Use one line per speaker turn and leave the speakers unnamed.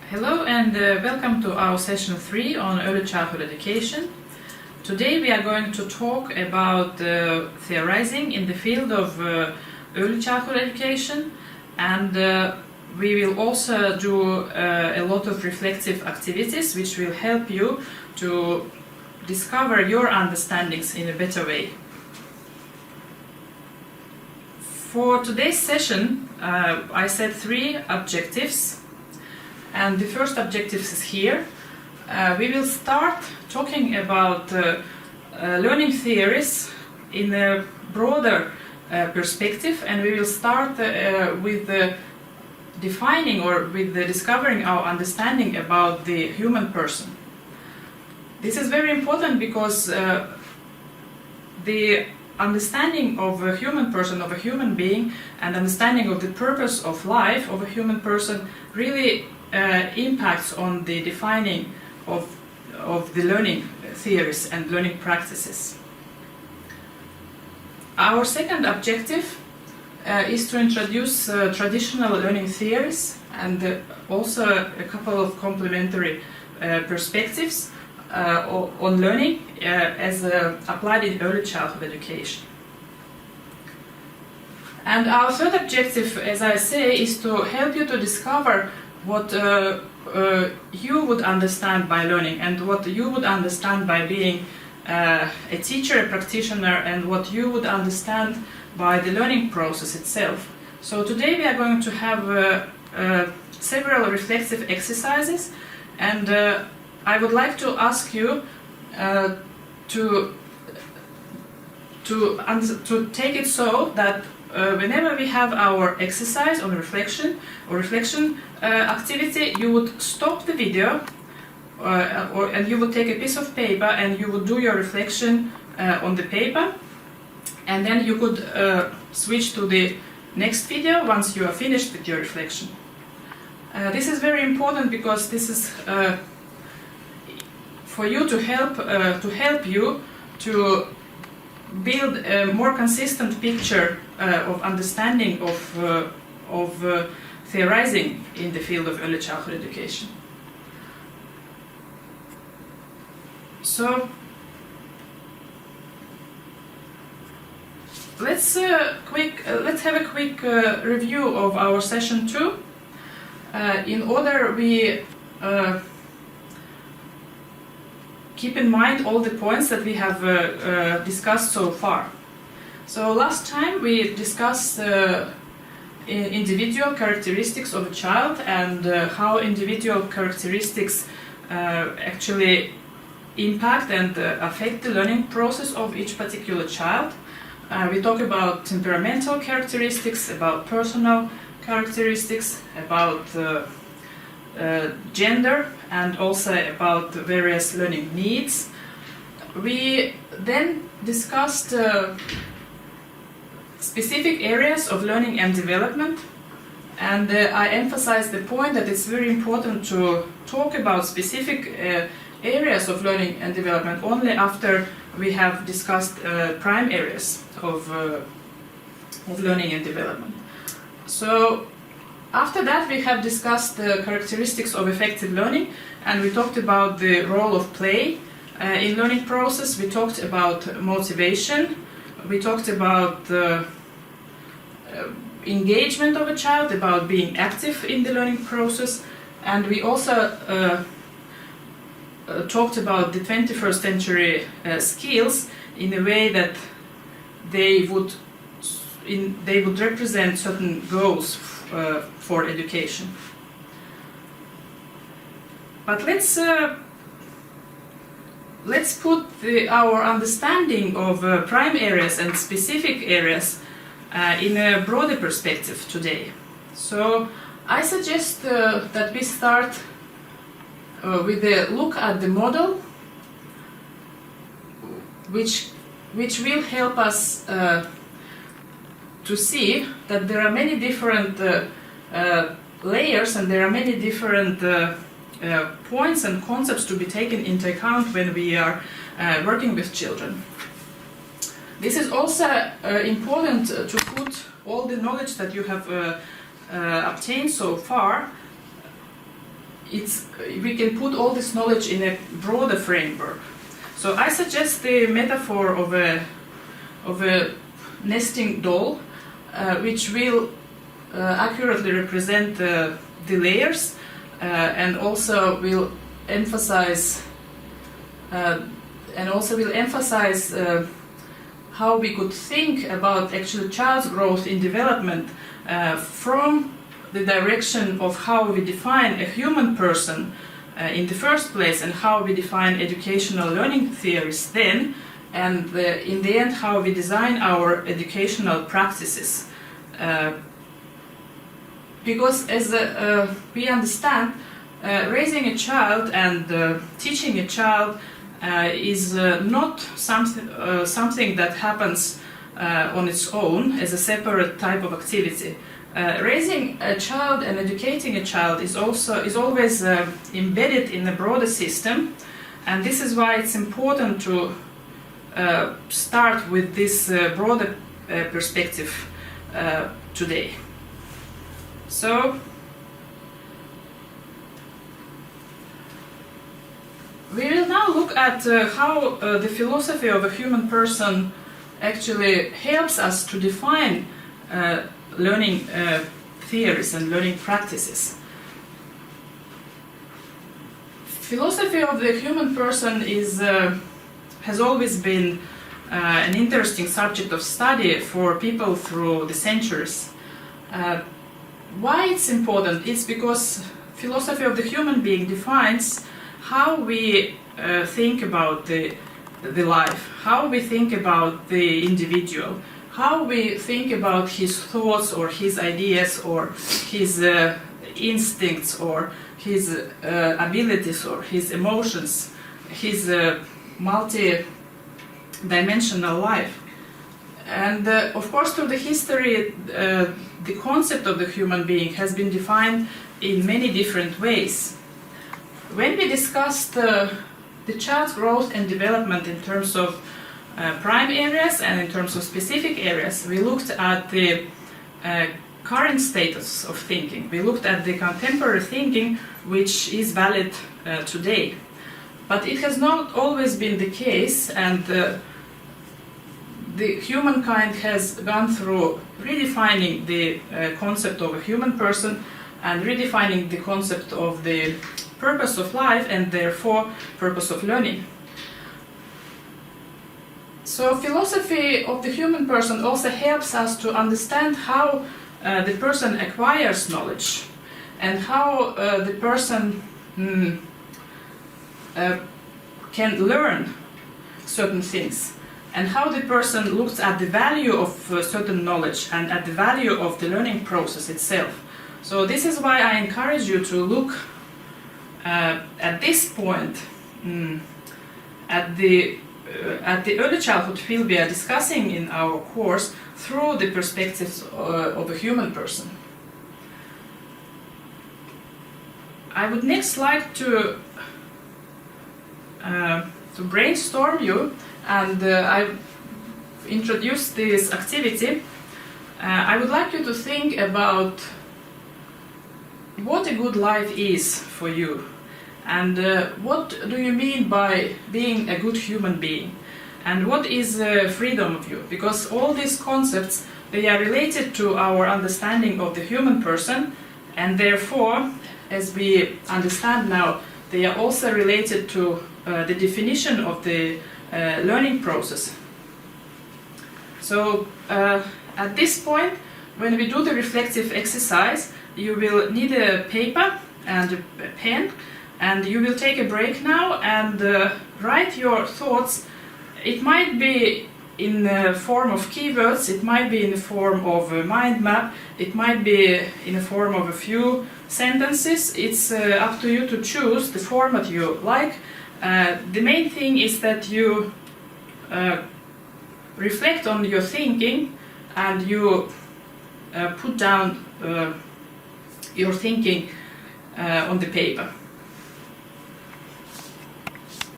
Hello and welcome to our session 3 on early childhood education. Today we are going to talk about theorizing in the field of early childhood education, and we will also do a lot of reflective activities which will help you to discover your understandings in a better way. For today's session I set 3 objectives. And the first objective is here. We will start talking about learning theories in a broader perspective, and we will start with defining or with discovering our understanding about the human person. This is very important because the understanding of a human person, of a human being, and understanding of the purpose of life of a human person really impacts on the defining of the learning theories and learning practices. Our second objective is to introduce traditional learning theories and also a couple of complementary perspectives on learning as applied in early childhood education. And our third objective, as I say, is to help you to discover what you would understand by learning and what you would understand by being a teacher, a practitioner, and what you would understand by the learning process itself. So today we are going to have several reflexive exercises, and I would like to ask you to take it so that whenever we have our exercise on reflection or reflection activity, you would stop the video and you would take a piece of paper and you would do your reflection on the paper, and then you could switch to the next video once you are finished with your reflection. This is very important because this is for you to help you to build a more consistent picture of understanding of theorizing in the field of early childhood education. So let's have a quick review of our session 2. In order we keep in mind all the points that we have discussed so far. So last time we discussed individual characteristics of a child and how individual characteristics actually impact and affect the learning process of each particular child. We talk about temperamental characteristics, about personal characteristics, about gender, and also about various learning needs. We then discussed specific areas of learning and development, and I emphasized the point that it's very important to talk about specific areas of learning and development only after we have discussed prime areas of learning and development. So after that we have discussed the characteristics of effective learning, and we talked about the role of play in learning process. We talked about motivation, we talked about the engagement of a child, about being active in the learning process, and we also talked about the 21st century skills in a way that they would represent certain goals for education. But let's put our understanding of prime areas and specific areas in a broader perspective today. So I suggest that we start with a look at the model, which will help us to see that there are many different layers and there are many different points and concepts to be taken into account when we are working with children. This is also important to put all the knowledge that you have obtained so far we can put all this knowledge in a broader framework. So I suggest the metaphor of a nesting doll, which will accurately represent the layers and also will emphasize how we could think about actually child's growth in development from the direction of how we define a human person in the first place, and how we define educational learning theories then, and in the end how we design our educational practices. Because as we understand, raising a child and teaching a child is not something that happens on its own as a separate type of activity. Raising a child and educating a child is always embedded in a broader system, and this is why it's important to start with this broader perspective today. So we will now look at how the philosophy of a human person actually helps us to define learning theories and learning practices. Philosophy of the human person has always been an interesting subject of study for people through the centuries. Why it's important? It's because philosophy of the human being defines how we think about the life, how we think about the individual, how we think about his thoughts or his ideas or his instincts or his abilities or his emotions, his multi-dimensional life. And of course, through the history, the concept of the human being has been defined in many different ways. When we discussed the child's growth and development in terms of prime areas and in terms of specific areas, we looked at the current status of thinking. We looked at the contemporary thinking, which is valid today. But it has not always been the case, and the humankind has gone through redefining the concept of a human person and redefining the concept of the purpose of life and therefore purpose of learning. So philosophy of the human person also helps us to understand how the person acquires knowledge and how the person can learn certain things, and how the person looks at the value of certain knowledge and at the value of the learning process itself. So this is why I encourage you to look at this point at the early childhood field we are discussing in our course through the perspectives of a human person. I would next like to brainstorm you, and I've introduced this activity. I would like you to think about what a good life is for you, and what do you mean by being a good human being, and what is freedom of you, because all these concepts, they are related to our understanding of the human person, and therefore, as we understand now, they are also related to the definition of the learning process. So at this point, when we do the reflective exercise, you will need a paper and a pen, and you will take a break now and write your thoughts. It might be in the form of keywords, it might be in the form of a mind map, it might be in the form of a few sentences. It's up to you to choose the format you like. The main thing is that you reflect on your thinking and you put down your thinking on the paper.